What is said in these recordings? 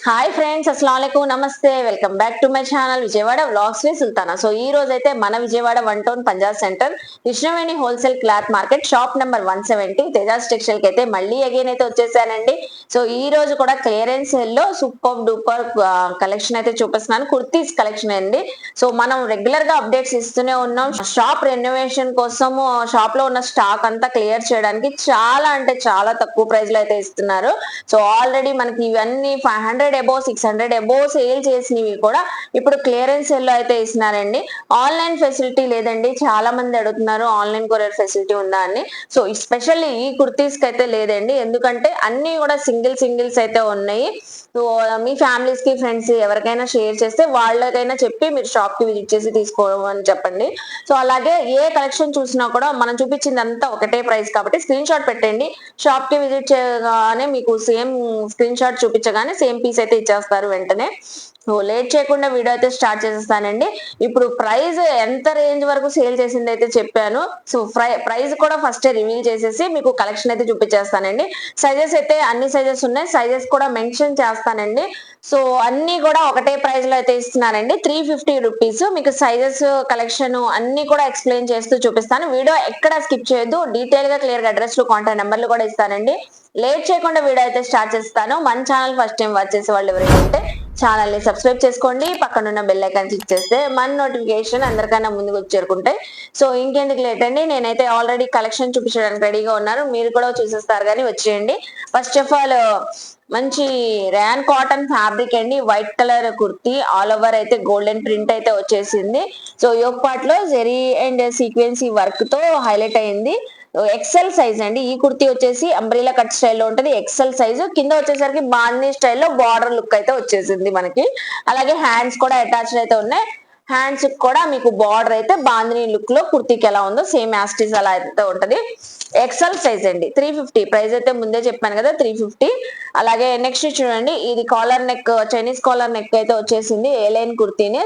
Hi friends, అస్సలాముఅలైకుం, నమస్తే. Welcome back to my channel Vijayawada vlogs with Sultana. So ఈ రోజు అయితే మన Vijayawada one town Punjab centre Krishnaveni wholesale cloth market shop number 170 Tejas textile కి అయితే మళ్ళీ అగైన్ అయితే వచ్చేసానండి. సో ఈ రోజు కూడా క్లియరెన్స్ సేల్ లో సూపర్ డూపర్ కలెక్షన్ అయితే చూపిస్తున్నాను. కుర్తీస్ కలెక్షన్ అండి. సో మనం రెగ్యులర్ గా అప్డేట్స్ ఇస్తూనే ఉన్నాం. షాప్ రెనోవేషన్ కోసము షాప్ లో ఉన్న స్టాక్ అంతా క్లియర్ చేయడానికి చాలా అంటే చాలా తక్కువ ప్రైస్ లో అయితే ఇస్తున్నారు. సో ఆల్రెడీ మనకి ఇవన్నీ 500 అబోవ్ 600 అబోవ్ సేల్ చేసినవి కూడా ఇప్పుడు క్లియరెన్స్ సేల్ లో అయితే ఇస్తున్నారండి. ఆన్లైన్ ఫెసిలిటీ లేదండి, చాలా మంది అడుగుతున్నారు ఆన్లైన్ కొరియర్ ఫెసిలిటీ ఉందా అని. సో స్పెషల్లీ ఈ కుర్తీస్ కి అయితే లేదండి, ఎందుకంటే అన్ని కూడా సింగిల్స్ అయితే ఉన్నాయి. సో మీ ఫ్యామిలీస్ కి ఫ్రెండ్స్ ఎవరికైనా షేర్ చేస్తే వాళ్ళకైనా చెప్పి మీరు షాప్ కి విజిట్ చేసి తీసుకోమని చెప్పండి. సో అలాగే ఏ కలెక్షన్ చూసినా కూడా మనం చూపించింది అంతా ఒకటే ప్రైస్ కాబట్టి స్క్రీన్ షాట్ పెట్టండి. షాప్ కి విజిట్ చేయగానే మీకు సేమ్ స్క్రీన్ షాట్ చూపించగానే సేమ్ పీస్ అయితే ఇచ్చేస్తారు వెంటనే. సో లేట్ చేయకుండా వీడియో అయితే స్టార్ట్ చేసేస్తానండి. ఇప్పుడు ప్రైస్ ఎంత రేంజ్ వరకు సేల్ చేసింది అయితే చెప్పాను. సో ప్రైస్ కూడా ఫస్ట్ రివీల్ చేసేసి మీకు కలెక్షన్ అయితే చూపించేస్తానండి. సైజెస్ అయితే అన్ని సైజెస్ ఉన్నాయి, సైజెస్ కూడా మెన్షన్ చేస్తానండి. సో అన్ని కూడా ఒకటే ప్రైస్ లో అయితే ఇస్తున్నానండి, 350 రూపీస్. మీకు సైజెస్ కలెక్షన్ అన్ని కూడా ఎక్స్ప్లెయిన్ చేస్తూ చూపిస్తాను. వీడియో ఎక్కడ స్కిప్ చేయొద్దు, డీటెయిల్ గా క్లియర్ గా అడ్రస్ లు కాంటాక్ట్ నెంబర్లు కూడా ఇస్తానండి. లేట్ చేయకుండా వీడియో అయితే స్టార్ట్ చేస్తాను. మన ఛానల్ ఫస్ట్ టైం వాచ్ చేసే వాళ్ళు ఎవరైనా ఉంటే ఛానల్ ని సబ్స్క్రైబ్ చేసుకోండి, పక్కనున్న బెల్ ఐకాన్ క్లిక్ చేస్తే మన నోటిఫికేషన్ అందరికన్నా ముందుకు వచ్చి చేరుకుంటాయి. సో ఇంకెందుకు లేట్ అండి, నేనైతే ఆల్రెడీ కలెక్షన్ చూపించడానికి రెడీగా ఉన్నారు, మీరు కూడా చూసేస్తారు కానీ వచ్చేయండి. ఫస్ట్ ఆఫ్ ఆల్ మంచి ర్యాన్ కాటన్ ఫ్యాబ్రిక్ అండి, white colour kurti, all over అయితే గోల్డెన్ ప్రింట్ అయితే వచ్చేసింది. సో యోక్ పార్ట్ లో జెరీ అండ్ సీక్వెన్సీ వర్క్ తో హైలైట్ అయింది. ఎక్సెల్ సైజ్ అండి. ఈ కుర్తీ వచ్చేసి అంబ్రిలా కట్ స్టైల్లో ఉంటది, ఎక్సెల్ సైజు. కింద వచ్చేసరికి బాందీ స్టైల్లో బార్డర్ లుక్ అయితే వచ్చేసింది మనకి. అలాగే హ్యాండ్స్ కూడా అటాచ్డ్ అయితే ఉన్నాయి. హ్యాండ్స్ కూడా మీకు బార్డర్ అయితే బాందిని లుక్ లో కుర్తీకి ఎలా ఉందో సేమ్ యాస్టిస్ అలా అయితే ఉంటది. ఎక్సెల్ సైజ్ అండి, 350. ప్రైస్ అయితే ముందే చెప్పాను కదా, 350. అలాగే నెక్స్ట్ చూడండి, ఇది collar neck, Chinese collar neck అయితే వచ్చేసింది. ఏ లైన్ కుర్తీని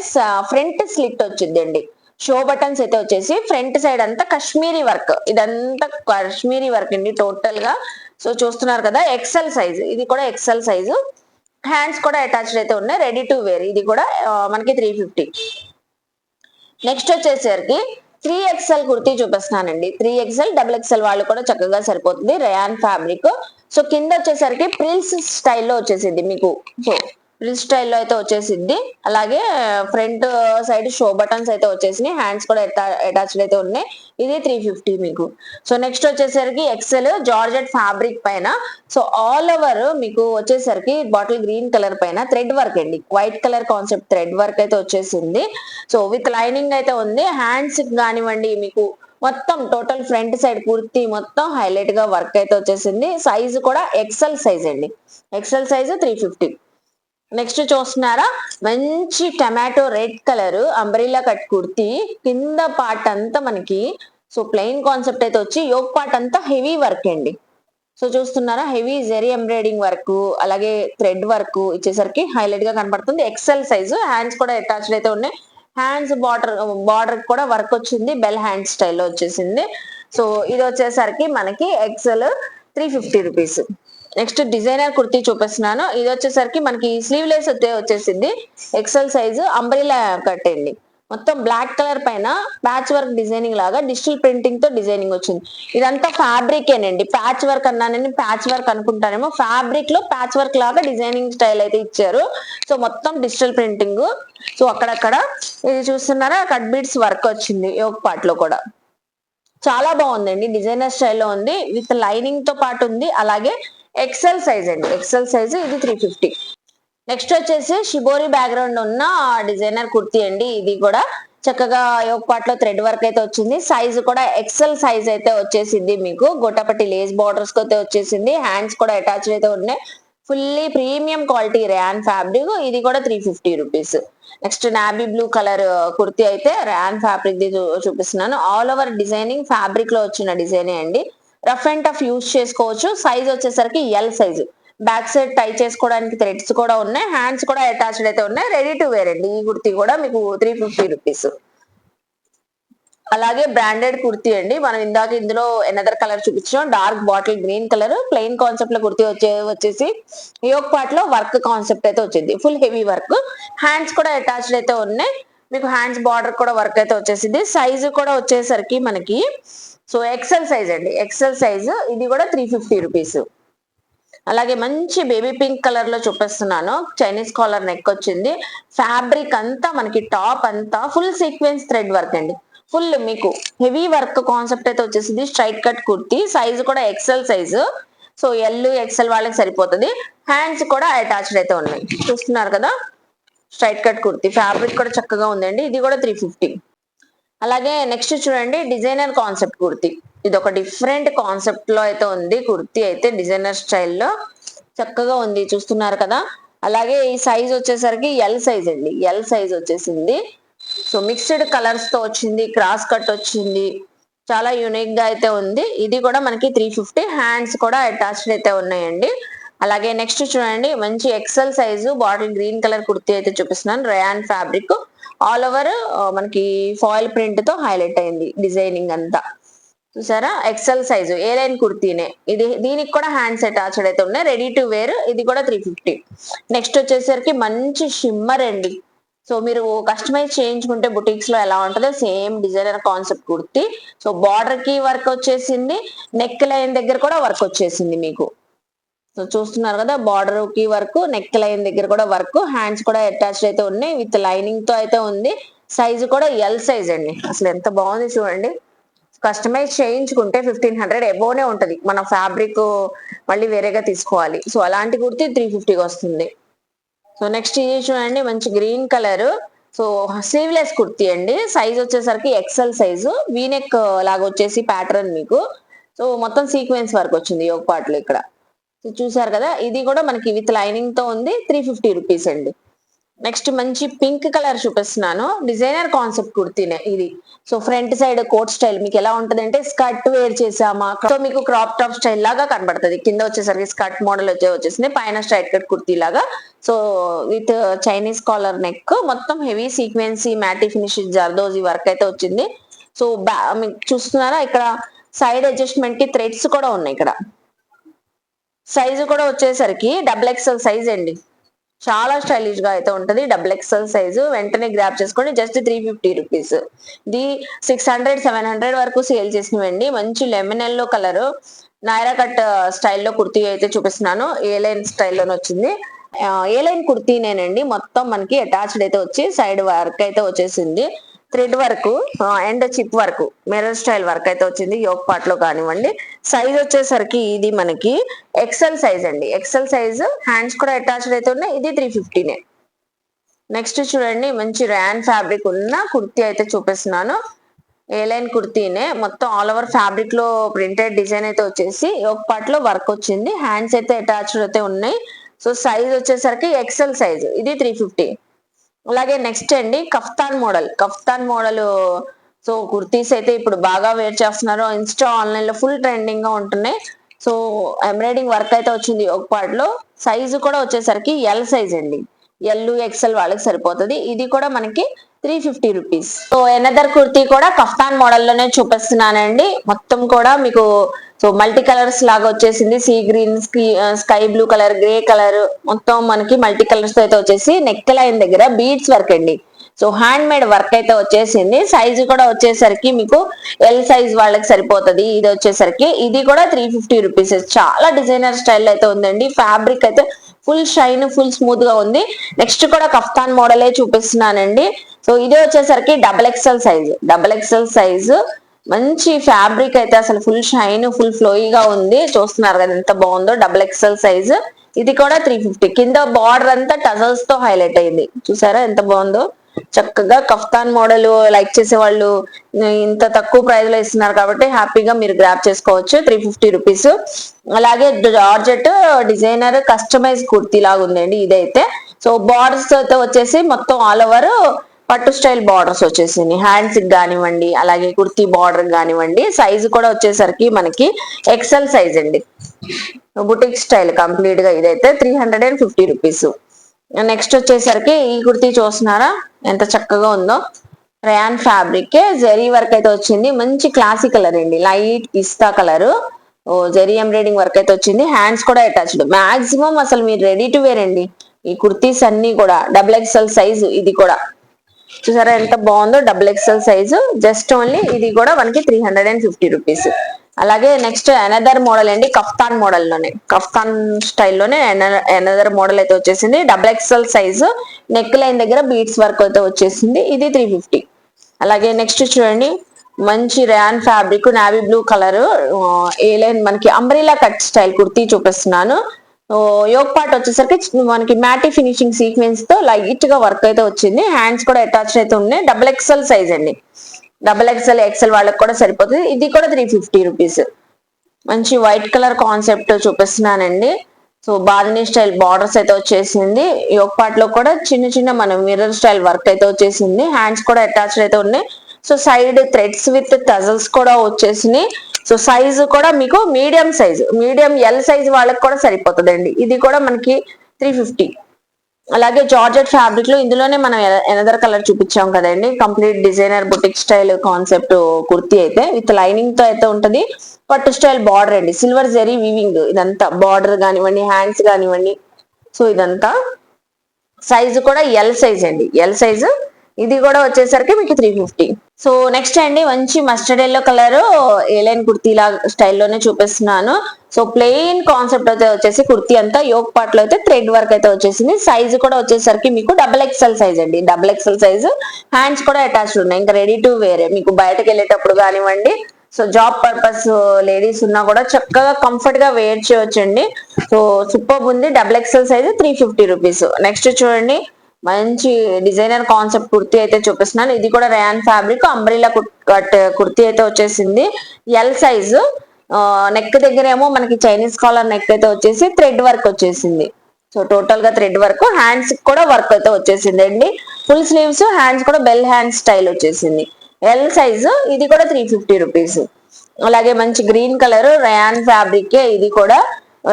ఫ్రంట్ స్లిట్ వచ్చింది అండి. షో బటన్స్ అయితే వచ్చేసి ఫ్రంట్ సైడ్ అంతా కాశ్మీరీ వర్క్, ఇదంతా కాశ్మీరీ వర్క్ అండి టోటల్ గా. సో చూస్తున్నారు కదా, ఎక్సెల్ సైజ్, ఇది కూడా ఎక్సెల్ సైజు. హ్యాండ్స్ కూడా అటాచ్డ్ అయితే ఉన్నాయి, రెడీ టు వేర్. ఇది కూడా మనకి 350. నెక్స్ట్ వచ్చేసరికి 3XL కుర్తీ చూపిస్తున్నానండి. 3XL XXL వాళ్ళు కూడా చక్కగా సరిపోతుంది, రయాన్ ఫ్యాబ్రిక్. సో కింద వచ్చేసరికి ప్రిల్స్ స్టైల్లో వచ్చేసింది మీకు. సో ప్రిల్స్ స్టైల్లో అయితే వచ్చేసింది. అలాగే ఫ్రంట్ సైడ్ షో బటన్స్ అయితే వచ్చేసినాయి, హ్యాండ్స్ కూడా అటాచ్డ్ అయితే ఉన్నాయి. ఇది 350 మీకు. సో నెక్స్ట్ వచ్చేసరికి ఎక్సెల్ జార్జెట్ ఫ్యాబ్రిక్ పైన, సో ఆల్ ఓవర్ మీకు వచ్చేసరికి బాటిల్ గ్రీన్ కలర్ పైన థ్రెడ్ వర్క్ అండి, white colour concept thread work అయితే వచ్చేసింది. సో విత్ లైనింగ్ అయితే ఉంది. హ్యాండ్స్ కానివ్వండి మీకు మొత్తం టోటల్ ఫ్రంట్ సైడ్ కుర్తీ మొత్తం హైలైట్ గా వర్క్ అయితే వచ్చేసింది. సైజ్ కూడా ఎక్సెల్ సైజ్ అండి, ఎక్సెల్ సైజ్ 350. నెక్స్ట్ చూస్తున్నారా, మంచి tomato red colour umbrella cut kurti. కింద పార్ట్ అంతా మనకి సో ప్లెయిన్ కాన్సెప్ట్ అయితే వచ్చి యోక్ పార్ట్ అంతా హెవీ వర్క్ అండి. సో చూస్తున్నారా, హెవీ జెరీ ఎంబ్రాయిడింగ్ వర్క్, అలాగే థ్రెడ్ వర్క్ ఇచ్చేసరికి హైలైట్ గా కనపడుతుంది. XL size. హ్యాండ్స్ కూడా అటాచ్డ్ అయితే ఉన్నాయి. హ్యాండ్స్ బార్డర్ కూడా వర్క్ వచ్చింది, బెల్ హ్యాండ్ స్టైల్లో వచ్చేసింది. సో ఇది వచ్చేసరికి మనకి ఎక్సెల్ 350 రూపీస్. నెక్స్ట్ డిజైనర్ కుర్తీ చూపిస్తున్నాను. ఇది వచ్చేసరికి మనకి స్లీవ్లెస్ వచ్చేసింది, ఎక్సెల్ సైజు, అంబ్రిల్లా కట్ అండి. మొత్తం బ్లాక్ కలర్ పైన ప్యాచ్ వర్క్ డిజైనింగ్ లాగా డిజిటల్ ప్రింటింగ్ తో డిజైనింగ్ వచ్చింది. ఇదంతా ఫ్యాబ్రిక్ ఏనండి, ప్యాచ్ వర్క్ అన్నానని ప్యాచ్ వర్క్ అనుకుంటానేమో, ఫ్యాబ్రిక్ లో ప్యాచ్ వర్క్ లాగా డిజైనింగ్ స్టైల్ అయితే ఇచ్చారు. సో మొత్తం డిజిటల్ ప్రింటింగ్. సో అక్కడక్కడ ఇది చూస్తున్నారా, కట్ బీడ్స్ వర్క్ వచ్చింది యోక్ పార్ట్ లో కూడా. చాలా బాగుందండి, డిజైనర్ స్టైల్లో ఉంది, విత్ లైనింగ్ తో పాటు ఉంది. అలాగే ఎక్సెల్ సైజ్ అండి, ఎక్సెల్ సైజ్. ఇది 350. నెక్స్ట్ వచ్చేసి షిబోరి బ్యాక్గ్రౌండ్ ఉన్న డిజైనర్ కుర్తీ అండి. ఇది కూడా చక్కగా యోక్ పార్ట్ లో థ్రెడ్ వర్క్ అయితే వచ్చింది. సైజ్ కూడా ఎక్సెల్ సైజ్ అయితే వచ్చేసింది మీకు. గోటాపట్టి లేస్ బార్డర్స్ అయితే వచ్చేసింది. హ్యాండ్స్ కూడా అటాచ్ అయితే ఉన్నాయి. Fully premium quality rayon fabric. ఇది కూడా 350 రూపీస్. Next navy blue colour kurti అయితే ర్యాన్ ఫ్యాబ్రిక్ ది చూపిస్తున్నాను. ఆల్ ఓవర్ డిజైనింగ్ ఫ్యాబ్రిక్ లో వచ్చిన డిజైనే అండి. రఫ్ అండ్ టఫ్ యూజ్ చేసుకోవచ్చు. సైజ్ వచ్చేసరికి L size. Back side tie చేసుకోవడానికి థ్రెడ్స్ కూడా ఉన్నాయి, హ్యాండ్స్ కూడా అటాచ్డ్ అయితే ఉన్నాయి, రెడీ టు వేర్ అండి. ఈ కుర్తీ కూడా మీకు 350 రూపీస్. అలాగే బ్రాండెడ్ కుర్తీ అండి. మనం ఇందాక ఇందులో ఎనదర్ కలర్ చూపించాం, dark bottle green colour plain concept లో కుర్తీ వచ్చేసి యోక్ పార్ట్ లో వర్క్ కాన్సెప్ట్ అయితే వచ్చింది, ఫుల్ హెవీ వర్క్. హ్యాండ్స్ కూడా అటాచ్డ్ అయితే ఉన్నాయి మీకు, హ్యాండ్స్ బార్డర్ కూడా వర్క్ అయితే వచ్చేసింది. సైజు కూడా వచ్చేసరికి మనకి సో ఎక్సెల్ సైజ్ అండి, ఎక్సెల్ సైజ్. ఇది కూడా 350 రూపీస్. అలాగే మంచి బేబీ పింక్ కలర్ లో చూపిస్తున్నాను, చైనీస్ కాలర్ నెక్ వచ్చింది. ఫ్యాబ్రిక్ అంతా మనకి టాప్ అంతా ఫుల్ సీక్వెన్స్ థ్రెడ్ వర్క్ అండి, ఫుల్ మీకు హెవీ వర్క్ కాన్సెప్ట్ అయితే వచ్చేసింది. స్ట్రైట్ కట్ కుర్తీ, సైజ్ కూడా XL size. So L XL వాళ్ళకి సరిపోతుంది. హ్యాండ్స్ కూడా అటాచ్డ్ అయితే ఉన్నాయి, చూస్తున్నారు కదా. స్ట్రైట్ కట్ కుర్తీ, ఫ్యాబ్రిక్ కూడా చక్కగా ఉందండి. ఇది కూడా 350. అలాగే నెక్స్ట్ చూడండి, డిజైనర్ కాన్సెప్ట్ కుర్తీ. ఇది ఒక డిఫరెంట్ కాన్సెప్ట్ లో అయితే ఉంది కుర్తీ అయితే, డిజైనర్ స్టైల్లో చక్కగా ఉంది, చూస్తున్నారు కదా. అలాగే ఈ సైజ్ వచ్చేసరికి ఎల్ సైజ్ అండి, ఎల్ సైజ్ వచ్చేసింది. సో మిక్స్డ్ కలర్స్ తో వచ్చింది, క్రాస్ కట్ వచ్చింది, చాలా యూనిక్ గా అయితే ఉంది. ఇది కూడా మనకి 350. హ్యాండ్స్ కూడా అటాచ్డ్ అయితే ఉన్నాయండి. అలాగే నెక్స్ట్ చూడండి, మంచి XL size bottle green colour kurti అయితే చూపిస్తున్నాను. రయాన్ ఫ్యాబ్రిక్, ఆల్ ఓవర్ మనకి ఫాయిల్ ప్రింట్ తో హైలైట్ అయింది డిజైనింగ్ అంతా, చూసారా. ఎక్సెల్ సైజు ఏ లైన్ కుర్తీనే ఇది, దీనికి కూడా హ్యాండ్స్ అటాచ్డ్ అయితే ఉన్నాయి, రెడీ టు వేర్. ఇది కూడా 350. నెక్స్ట్ వచ్చేసరికి మంచి షిమ్మర్ అండి. సో మీరు కస్టమైజ్ చేయించుకుంటే బుటీక్స్ లో ఎలా ఉంటుందో same designer concept kurti. So border కి వర్క్ వచ్చేసింది, నెక్ లైన్ దగ్గర కూడా వర్క్ వచ్చేసింది మీకు. సో చూస్తున్నారు కదా, బార్డర్ కి వర్క్, నెక్ లైన్ దగ్గర కూడా వర్క్, హ్యాండ్స్ కూడా అటాచ్డ్ అయితే ఉన్నాయి, విత్ లైనింగ్ తో అయితే ఉంది. సైజు కూడా ఎల్ సైజ్ అండి. అసలు ఎంత బాగుంది చూడండి. కస్టమైజ్ చేయించుకుంటే 1500 ఎబోనే ఉంటది, మన ఫ్యాబ్రిక్ మళ్ళీ వేరేగా తీసుకోవాలి. సో అలాంటి కుర్తీ 350 వస్తుంది. సో నెక్స్ట్ ఇది చూడండి, మంచి green colour. So sleeveless kurti అండి, సైజ్ వచ్చేసరికి ఎక్సెల్ సైజు, వీనెక్ లాగా వచ్చేసి ప్యాటర్న్ మీకు. సో మొత్తం సీక్వెన్స్ వర్క్ వచ్చింది యోగ్ పార్ట్ లో ఇక్కడ, చూసారు కదా. ఇది కూడా మనకి విత్ లైనింగ్ తో ఉంది, 350 రూపీస్ అండి. నెక్స్ట్ మంచి పింక్ కలర్ చూపిస్తున్నాను, డిజైనర్ కాన్సెప్ట్ కుర్తీనే ఇది. So front side coat style మీకు ఎలా ఉంటది అంటే, స్కర్ట్ వేర్ చేసామా, సో మీకు క్రాప్ టాప్ స్టైల్ లాగా కనబడుతుంది. కింద వచ్చేసరికి స్కర్ట్ మోడల్ వచ్చేసింది, పైన స్ట్రైట్ కట్ కుర్తీ లాగా. So with Chinese collar neck, మొత్తం heavy sequence matte finish zardozi work అయితే వచ్చింది. సో మీకు చూస్తున్నారా, ఇక్కడ సైడ్ అడ్జస్ట్మెంట్ కి థ్రెడ్స్ కూడా ఉన్నాయి ఇక్కడ. సైజు కూడా వచ్చేసరికి డబుల్ ఎక్స్ఎల్ సైజ్ అండి, చాలా స్టైలిష్ గా అయితే ఉంటది. డబుల్ ఎక్స్ఎల్ సైజు వెంటనే గ్రాప్ చేసుకోండి, జస్ట్ 350 రూపీస్. ఇది 600-700 వరకు సేల్ చేసినవండి. మంచి lemon yellow colour Naira cut స్టైల్లో కుర్తీ అయితే చూపిస్తున్నాను, ఏ లైన్ స్టైల్లోనే వచ్చింది. ఏ లైన్ కుర్తీనేనండి, మొత్తం మనకి అటాచ్డ్ అయితే వచ్చి సైడ్ వర్క్ అయితే వచ్చేసింది, thread work and chip work, mirror style work అయితే వచ్చింది యోగ్ పార్ట్ లో కానివ్వండి. సైజ్ వచ్చేసరికి ఇది మనకి ఎక్సెల్ సైజ్ అండి, ఎక్సెల్ సైజ్. హ్యాండ్స్ కూడా అటాచ్డ్ అయితే ఉన్నాయి, ఇది 350నే. నెక్స్ట్ చూడండి, మంచి ర్యాన్ ఫ్యాబ్రిక్ ఉన్న కుర్తీ అయితే చూపిస్తున్నాను. ఏ లైన్ కుర్తీనే, మొత్తం ఆల్ ఓవర్ ఫ్యాబ్రిక్ లో ప్రింటెడ్ డిజైన్ అయితే వచ్చేసి యోగ్ పార్ట్ లో వర్క్ వచ్చింది. హ్యాండ్స్ అయితే అటాచ్డ్ అయితే ఉన్నాయి. సో సైజ్ వచ్చేసరికి ఎక్సెల్ సైజ్, ఇది 350. అలాగే నెక్స్ట్ అండి, kaftan model. Kaftan model so kurtis అయితే ఇప్పుడు బాగా వేర్ చేస్తున్నారు, ఇన్స్టా ఆన్లైన్ లో ఫుల్ ట్రెండింగ్ గా ఉంటున్నాయి. సో ఎంబ్రాయిడింగ్ వర్క్ అయితే వచ్చింది ఒక పార్ట్ లో. సైజు కూడా వచ్చేసరికి ఎల్ సైజ్ అండి, ఎల్ ఎక్సెల్ వాళ్ళకి సరిపోతుంది. ఇది కూడా మనకి 350 రూపీస్. సో ఎనదర్ కుర్తీ కూడా కఫ్తాన్ మోడల్ లోనే చూపిస్తున్నానండి. మొత్తం కూడా మీకు సో మల్టీ కలర్స్ లాగా వచ్చేసింది, sea green, sky blue colour, grey colour, మొత్తం మనకి మల్టీ కలర్స్ తో అయితే వచ్చేసి నెక్ లైన్ దగ్గర బీడ్స్ వర్క్ అండి. సో హ్యాండ్ మేడ్ వర్క్ అయితే వచ్చేసింది. సైజు కూడా వచ్చేసరికి మీకు ఎల్ సైజ్ వాళ్ళకి సరిపోతుంది. ఇది వచ్చేసరికి ఇది కూడా 350 రూపీస్. చాలా డిజైనర్ స్టైల్ అయితే ఉందండి. ఫ్యాబ్రిక్ అయితే ఫుల్ షైన్, ఫుల్ స్మూత్ గా ఉంది. నెక్స్ట్ కూడా కఫ్తాన్ మోడలే చూపిస్తున్నానండి. సో ఇది వచ్చేసరికి double XL size, double XL size. మంచి ఫ్యాబ్రిక్ అయితే అసలు ఫుల్ షైన్, ఫుల్ ఫ్లోయిగా ఉంది. చూస్తున్నారు కదా ఎంత బాగుందో, డబల్ ఎక్స్ఎల్ సైజు. ఇది కూడా 350. కింద బార్డర్ అంతా టజల్స్ తో హైలైట్ అయింది, చూసారా ఎంత బాగుందో. చక్కగా కఫ్తాన్ మోడల్ లైక్ చేసే వాళ్ళు ఇంత తక్కువ ప్రైస్ లో ఇస్తున్నారు కాబట్టి హ్యాపీగా మీరు గ్రాప్ చేసుకోవచ్చు, 350 రూపీస్. అలాగే జార్జెట్ డిజైనర్ కస్టమైజ్ కుర్తీ లాగా ఉందండి ఇదైతే. సో బార్డర్స్ అయితే వచ్చేసి మొత్తం ఆల్ ఓవర్ పట్టు స్టైల్ బార్డర్స్ వచ్చేసింది, హ్యాండ్స్ కానివ్వండి, అలాగే కుర్తీ బార్డర్ కానివ్వండి. సైజు కూడా వచ్చేసరికి మనకి ఎక్సెల్ సైజ్ అండి, బుటిక్ స్టైల్ కంప్లీట్ గా. ఇదైతే 350 రూపీస్. నెక్స్ట్ వచ్చేసరికి ఈ కుర్తీ చూస్తున్నారా ఎంత చక్కగా ఉందో, రేయాన్ ఫ్యాబ్రిక్ జెరీ వర్క్ అయితే వచ్చింది, మంచి క్లాసీ కలర్ అండి, లైట్ పిస్తా కలర్. ఓ జెరీ ఎంబ్రాయిడింగ్ వర్క్ అయితే వచ్చింది, హ్యాండ్స్ కూడా అటాచ్డ్. మాక్సిమం అసలు మీరు రెడీ టు వేర్ అండి ఈ కుర్తీస్ అన్ని కూడా. డబుల్ ఎక్స్ఎల్ సైజు ఇది కూడా, చూసారా ఎంత బాగుందో, double XL size. Just only ఇది కూడా మనకి 350 రూపీస్. అలాగే నెక్స్ట్ అనదర్ మోడల్ అండి, కఫ్తాన్ మోడల్ లోనే, కఫ్తాన్ స్టైల్లోనే అనదర్ మోడల్ అయితే వచ్చేసింది. Double XL size, neck line దగ్గర బీట్స్ వర్క్ అయితే వచ్చేసింది, ఇది 350. అలాగే నెక్స్ట్ చూడండి, మంచి rayon fabric, navy blue colour, A line మనకి అంబ్రిలా కట్ స్టైల్ కుర్తీ చూపిస్తున్నాను. యోగ్ పార్ట్ వచ్చేసరికి మనకి మ్యాటీ ఫినిషింగ్ సీక్వెన్స్ తో లైట్ గా వర్క్ అయితే వచ్చింది. హ్యాండ్స్ కూడా అటాచ్ అయితే ఉన్నాయి. డబుల్ ఎక్స్ఎల్ సైజ్ అండి, డబుల్ ఎక్స్ఎల్ ఎక్స్ఎల్ వాళ్ళకి కూడా సరిపోతుంది. ఇది కూడా 350 రూపీస్. మంచి వైట్ కలర్ కాన్సెప్ట్ చూపిస్తున్నానండి. సో బాదిని స్టైల్ బార్డర్స్ అయితే వచ్చేసింది. యోగ్ పార్ట్ లో కూడా చిన్న చిన్న మన మిర్రర్ స్టైల్ వర్క్ అయితే వచ్చేసింది. హ్యాండ్స్ కూడా అటాచ్ అయితే ఉన్నాయి. So side threads with tassels కూడా వచ్చేసినాయి. సో సైజు కూడా మీకు medium size, medium L size వాళ్ళకి కూడా సరిపోతుందండి. ఇది కూడా మనకి 350. అలాగే జార్జెట్ ఫ్యాబ్రిక్ లో ఇందులోనే మనం ఎనదర్ కలర్ చూపించాం కదండి, complete designer boutique style concept kurti అయితే విత్ లైనింగ్ తో అయితే ఉంటది. పట్టు స్టైల్ బార్డర్ అండి, సిల్వర్ జరీ వీవింగ్ ఇదంతా, బార్డర్ కానివ్వండి, హ్యాండ్స్ కానివ్వండి. సో ఇదంతా సైజు కూడా ఎల్ సైజ్ అండి, ఎల్ సైజు. ఇది కూడా వచ్చేసరికి మీకు 350. సో నెక్స్ట్ అండి, మంచి mustard yellow colour A line kurti లా స్టైల్లోనే చూపిస్తున్నాను. సో ప్లెయిన్ కాన్సెప్ట్ అయితే వచ్చేసి కుర్తీ అంతా యోగ్ పార్ట్ లో అయితే థ్రెడ్ వర్క్ అయితే వచ్చేసింది. సైజు కూడా వచ్చేసరికి మీకు డబుల్ ఎక్స్ఎల్ సైజ్ అండి, డబుల్ ఎక్స్ఎల్ సైజు. హ్యాండ్స్ కూడా అటాచ్డ్ ఉన్నాయి, ఇంకా రెడీ టు వేరే, మీకు బయటకు వెళ్ళేటప్పుడు కానివ్వండి, సో జాబ్ పర్పస్ లేడీస్ ఉన్నా కూడా చక్కగా కంఫర్ట్ గా వేర్ చేయొచ్చండి. సో సూపర్ ఉంది, డబుల్ ఎక్స్ఎల్ సైజ్ 350 రూపీస్. నెక్స్ట్ చూడండి, మంచి డిజైనర్ కాన్సెప్ట్ కుర్తీ అయితే చూపిస్తున్నాను. ఇది కూడా rayon fabric, umbrella cut kurti అయితే వచ్చేసింది, ఎల్ సైజు. నెక్ దగ్గర ఏమో మనకి చైనీస్ కాలర్ నెక్ అయితే వచ్చేసి థ్రెడ్ వర్క్ వచ్చేసింది. సో టోటల్ గా థ్రెడ్ వర్క్, హ్యాండ్స్ కూడా వర్క్ అయితే వచ్చేసింది అండి. ఫుల్ స్లీవ్స్, హ్యాండ్స్ కూడా బెల్ హ్యాండ్ స్టైల్ వచ్చేసింది, ఎల్ సైజు. ఇది కూడా 350 రూపీస్. అలాగే మంచి గ్రీన్ కలర్ రేయాన్ ఫ్యాబ్రిక్, ఇది కూడా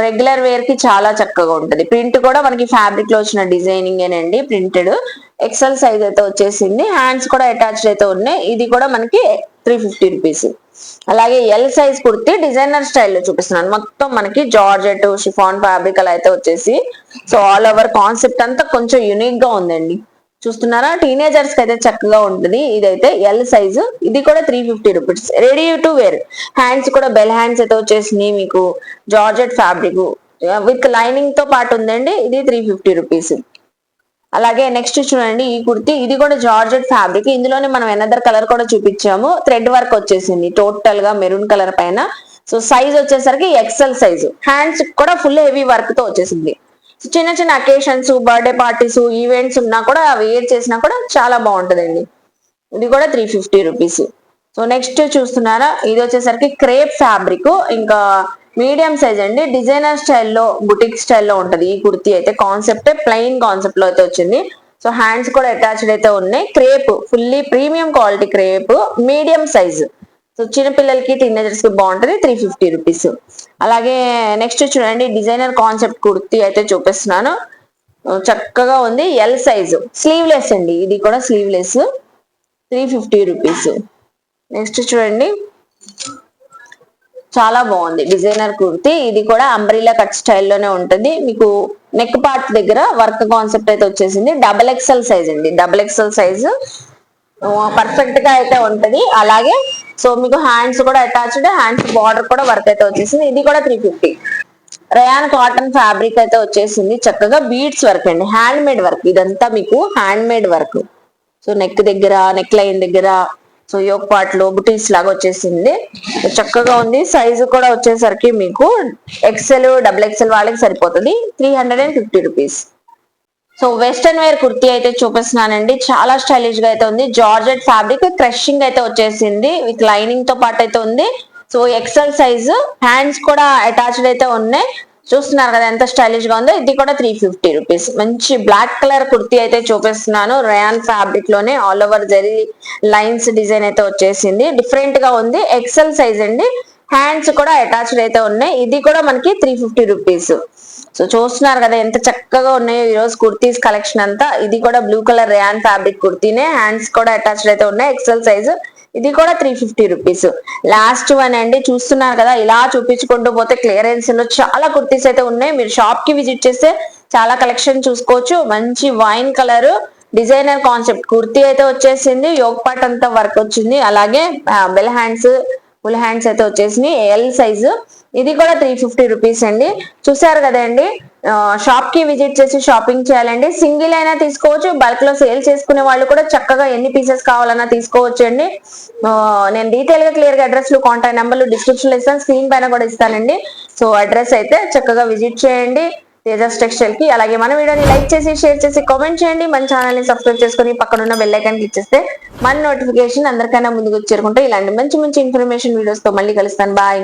రెగ్యులర్ వేర్ కి చాలా చక్కగా ఉంటది. ప్రింట్ కూడా మనకి ఫ్యాబ్రిక్ లో వచ్చిన డిజైనింగ్ ఏనండి, ప్రింటెడ్. ఎక్సెల్ సైజ్ అయితే వచ్చేసింది, హ్యాండ్స్ కూడా అటాచ్డ్ అయితే ఉన్నాయి. ఇది కూడా మనకి 350 రూపీస్. అలాగే ఎల్ సైజ్ కుర్తి డిజైనర్ స్టైల్లో చూపిస్తున్నాను. మొత్తం మనకి జార్జెట్ షిఫాన్ ఫ్యాబ్రిక్ అలా అయితే వచ్చేసి, సో ఆల్ ఓవర్ కాన్సెప్ట్ అంతా కొంచెం యూనిక్ గా ఉందండి. చూస్తున్నారా, టీనేజర్స్ కి అయితే చక్కగా ఉంటుంది. ఇదైతే ఎల్ సైజు, ఇది కూడా 350 rupees. Ready to wear, hands కూడా బెల్ హ్యాండ్స్ అయితే వచ్చేసినాయి మీకు. జార్జెట్ ఫ్యాబ్రిక్ విత్ లైనింగ్ తో పాటు ఉందండి, ఇది 350 రూపీస్. అలాగే నెక్స్ట్ చూడండి, ఈ కుర్తి, ఇది కూడా జార్జెట్ ఫ్యాబ్రిక్. ఇందులోనే మనం ఎనదర్ కలర్ కూడా చూపించాము, థ్రెడ్ వర్క్ వచ్చేసింది టోటల్ గా మెరూన్ కలర్ పైన. సో సైజ్ వచ్చేసరికి ఎక్సెల్ సైజు, హ్యాండ్స్ కూడా ఫుల్ హెవీ వర్క్ తో వచ్చేసింది. చిన్న చిన్న అకేషన్స్, బర్త్డే పార్టీస్, ఈవెంట్స్ ఉన్నా కూడా వేర్ చేసినా కూడా చాలా బాగుంటుందండి. ఇది కూడా 350 రూపీస్. సో నెక్స్ట్ చూస్తున్నారా, ఇది వచ్చేసరికి క్రేప్ ఫ్యాబ్రిక్, ఇంకా మీడియం సైజ్ అండి, డిజైనర్ స్టైల్లో బుటిక్ స్టైల్లో ఉంటది ఈ కుర్తీ అయితే. కాన్సెప్ట్ ప్లెయిన్ కాన్సెప్ట్ లో అయితే వచ్చింది. సో హ్యాండ్స్ కూడా అటాచ్డ్ అయితే ఉన్నాయి. Crepe fully premium quality crepe, medium size. So చిన్నపిల్లలకి టీనేజర్స్ కి బాగుంటది, 350 రూపీస్. అలాగే నెక్స్ట్ చూడండి, డిజైనర్ కాన్సెప్ట్ కుర్తీ అయితే చూపిస్తున్నాను. చక్కగా ఉంది, ఎల్ సైజు, స్లీవ్లెస్ అండి, ఇది కూడా స్లీవ్లెస్, 350 రూపీస్. నెక్స్ట్ చూడండి, చాలా బాగుంది డిజైనర్ కుర్తీ. ఇది కూడా అంబ్రిలా కట్ స్టైల్లోనే ఉంటుంది. మీకు నెక్ పార్ట్ దగ్గర వర్క్ కాన్సెప్ట్ అయితే వచ్చేసింది. డబుల్ ఎక్స్ఎల్ సైజ్ అండి, డబుల్ ఎక్స్ఎల్ సైజు పర్ఫెక్ట్ గా అయితే ఉంటది. అలాగే సో మీకు హ్యాండ్స్ కూడా అటాచ్డ్, హ్యాండ్స్ బార్డర్ కూడా వర్క్ అయితే వచ్చేసింది. ఇది కూడా 350. రేయాన్ కాటన్ ఫ్యాబ్రిక్ అయితే వచ్చేసింది, చక్కగా బీడ్స్ వర్క్ అండి, హ్యాండ్ మేడ్ వర్క్. ఇదంతా మీకు hand made work. So neck దగ్గర, నెక్ లైన్ దగ్గర, సో యోక్ పార్ట్ లో బుటీస్ లాగా వచ్చేసింది, చక్కగా ఉంది. సైజు కూడా వచ్చేసరికి మీకు ఎక్సెల్, డబుల్ ఎక్సెల్ వాళ్ళకి సరిపోతుంది, 350 rupees. So western wear kurti అయితే చూపిస్తున్నానండి, చాలా స్టైలిష్ గా అయితే ఉంది. జార్జెట్ ఫ్యాబ్రిక్, క్రషింగ్ అయితే వచ్చేసింది, విత్ లైనింగ్ తో పాటు అయితే ఉంది. సో ఎక్సెల్ సైజు, హ్యాండ్స్ కూడా అటాచ్డ్ అయితే ఉన్నాయి. చూస్తున్నారు కదా ఎంత స్టైలిష్ గా ఉందో. ఇది కూడా 350 రూపీస్. మంచి బ్లాక్ కలర్ కుర్తీ అయితే చూపిస్తున్నాను, రేయాన్ ఫ్యాబ్రిక్ లోనే all over zari lines design అయితే వచ్చేసింది, డిఫరెంట్ గా ఉంది. ఎక్సెల్ సైజ్ అండి, హ్యాండ్స్ కూడా అటాచ్డ్ అయితే ఉన్నాయి. ఇది కూడా మనకి 350 రూపీస్. సో చూస్తున్నారు కదా ఎంత చక్కగా ఉన్నాయో ఈ రోజు కుర్తీస్ కలెక్షన్ అంతా. ఇది కూడా బ్లూ కలర్ రేయాన్ ఫ్యాబ్రిక్ కుర్తీనే, హ్యాండ్స్ కూడా అటాచ్డ్ అయితే ఉన్నాయి, ఎక్సెల్ సైజ్. ఇది కూడా 350 రూపీస్. లాస్ట్ వన్ అండి, చూస్తున్నారు కదా ఇలా చూపించుకుంటూ పోతే క్లియరెన్స్ లో చాలా కుర్తీస్ అయితే ఉన్నాయి. మీరు షాప్ కి విజిట్ చేస్తే చాలా కలెక్షన్ చూసుకోవచ్చు. మంచి wine colour designer concept kurti అయితే వచ్చేసింది, యోగ్ పార్ట్ అంతా వర్క్ వచ్చింది, అలాగే బెల్ హ్యాండ్స్ ఫుల్ హ్యాండ్స్ అయితే వచ్చేసినాయి, ఎల్ సైజు. ఇది కూడా 350 రూపీస్ అండి. చూసారు కదండి, షాప్ కి విజిట్ చేసి షాపింగ్ చేయాలండి. సింగిల్ అయినా తీసుకోవచ్చు, బల్క్ లో సేల్ చేసుకునే వాళ్ళు కూడా చక్కగా ఎన్ని పీసెస్ కావాలన్నా తీసుకోవచ్చు అండి. నేను డీటెయిల్ గా క్లియర్ గా అడ్రస్ లు కాంటాక్ట్ నెంబర్లు డిస్క్రిప్షన్ లో ఇస్తాను, స్క్రీన్ పైన కూడా ఇస్తానండి. సో అడ్రస్ అయితే చక్కగా విజిట్ చేయండి తేజాస్ టెక్స్టైల్ కి. అలాగే మన వీడియోని లైక్ చేసి షేర్ చేసి కామెంట్ చేయండి, మన ఛానల్ ని సబ్స్క్రైబ్ చేసుకుని పక్కన ఉన్న బెల్ ఐకాన్ క్లిక్ చేస్తే మన నోటిఫికేషన్ అందరికైనా ముందుకు చేరుకుంటే ఇలాంటి మంచి మంచి ఇన్ఫర్మేషన్ వీడియోస్ తో మళ్ళీ కలుస్తాను. బాయ్.